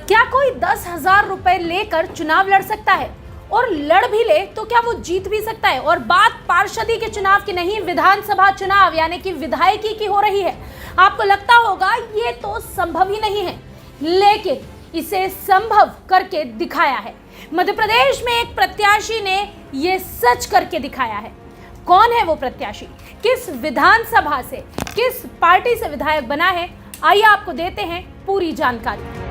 क्या कोई 10,000 रुपए लेकर चुनाव लड़ सकता है? और लड़ भी ले तो क्या वो जीत भी सकता है? और बात पार्षदी के चुनाव की नहीं, विधानसभा चुनाव यानी कि विधायकी की हो रही है। आपको लगता होगा ये तो संभव ही नहीं है, लेकिन इसे संभव करके दिखाया है। मध्य प्रदेश में एक प्रत्याशी ने ये सच करके दिखाया है। कौन है वो प्रत्याशी? किस विधानसभा से, किस पार्टी से विधायक बना है? आइए आपको देते हैं पूरी जानकारी।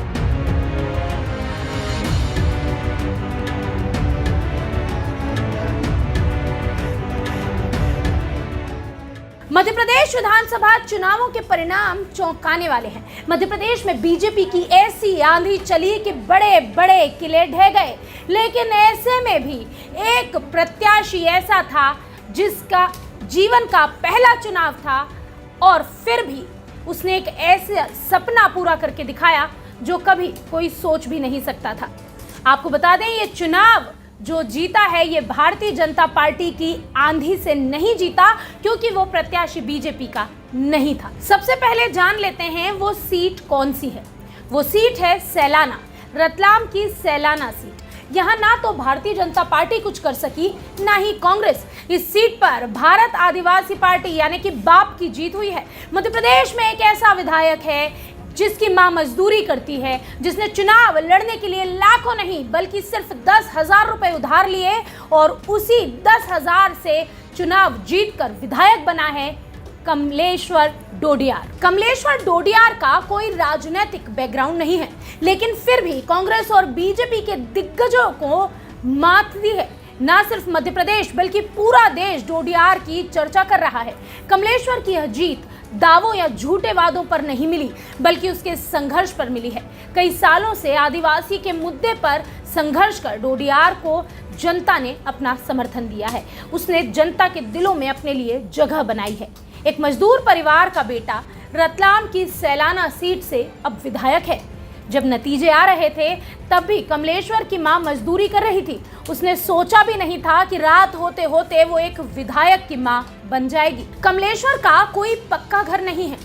मध्य प्रदेश विधानसभा चुनावों के परिणाम चौंकाने वाले हैं। मध्य प्रदेश में बीजेपी की ऐसी आंधी चली कि बड़े बड़े किले ढह गए, लेकिन ऐसे में भी एक प्रत्याशी ऐसा था जिसका जीवन का पहला चुनाव था और फिर भी उसने एक ऐसा सपना पूरा करके दिखाया जो कभी कोई सोच भी नहीं सकता था। आपको बता दें, ये चुनाव जो जीता है ये भारतीय जनता पार्टी की आंधी से नहीं जीता, क्योंकि वो प्रत्याशी बीजेपी का नहीं था। सबसे पहले जान लेते हैं वो सीट कौन सी है। वो सीट है सैलाना, रतलाम की सैलाना सीट। यहाँ ना तो भारतीय जनता पार्टी कुछ कर सकी, ना ही कांग्रेस। इस सीट पर भारत आदिवासी पार्टी यानी कि बाप की जीत हुई है। मध्य प्रदेश में एक ऐसा विधायक है जिसकी मां मजदूरी करती है, जिसने चुनाव लड़ने के लिए लाखों नहीं बल्कि सिर्फ 10,000 रुपए उधार लिए और उसी 10,000 से चुनाव जीतकर विधायक बना है कमलेश्वर डोडियार। कमलेश्वर डोडियार का कोई राजनीतिक बैकग्राउंड नहीं है, लेकिन फिर भी कांग्रेस और बीजेपी के दिग्गजों को मात दी है। ना सिर्फ मध्य प्रदेश बल्कि पूरा देश डोडियार की चर्चा कर रहा है। कमलेश्वर की यह जीत दावों या झूठे वादों पर नहीं मिली, बल्कि उसके संघर्ष पर मिली है। कई सालों से आदिवासी के मुद्दे पर संघर्ष कर डोडियार को जनता ने अपना समर्थन दिया है। उसने जनता के दिलों में अपने लिए जगह बनाई है। एक मजदूर परिवार का बेटा रतलाम की सैलाना सीट से अब विधायक है। जब नतीजे आ रहे थे तब भी कमलेश्वर की मां मजदूरी कर रही थी। उसने सोचा भी नहीं था कि रात होते होते वो एक विधायक की मां बन जाएगी। कमलेश्वर का कोई पक्का घर नहीं है।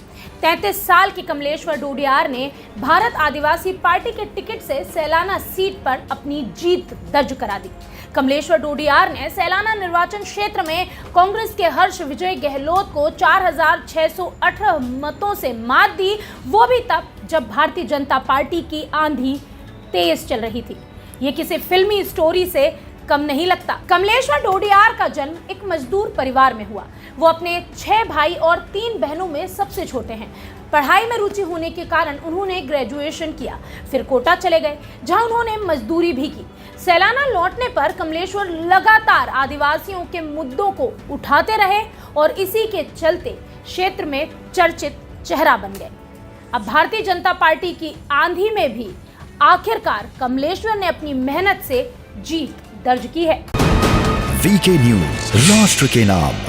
33 साल की कमलेश्वर डोडियार ने भारत आदिवासी पार्टी के टिकट से सैलाना सीट पर अपनी जीत दर्ज करा दी। कमलेश्वर डोडियार ने सैलाना निर्वाचन क्षेत्र में कांग्रेस के हर्ष विजय गहलोत को 4,618 मतों से मात दी, वो भी तब जब भारतीय जनता पार्टी की आंधी तेज चल रही थी। ये किसी फिल्मी स्टोरी से कम नहीं लगता। कमलेश्वर डोडियार का जन्म एक मजदूर परिवार में हुआ। वो अपने 6 भाई और 3 बहनों में सबसे छोटे हैं। पढ़ाई में रुचि होने के कारण उन्होंने ग्रेजुएशन किया, फिर कोटा चले गए जहां उन्होंने मजदूरी भी की। सैलाना लौटने पर कमलेश्वर लगातार आदिवासियों के मुद्दों को उठाते रहे और इसी के चलते क्षेत्र में चर्चित चेहरा बन गए। अब भारतीय जनता पार्टी की आंधी में भी आखिरकार कमलेश्वर ने अपनी मेहनत से जीत दर्ज की है। वीके न्यूज, राष्ट्र के नाम।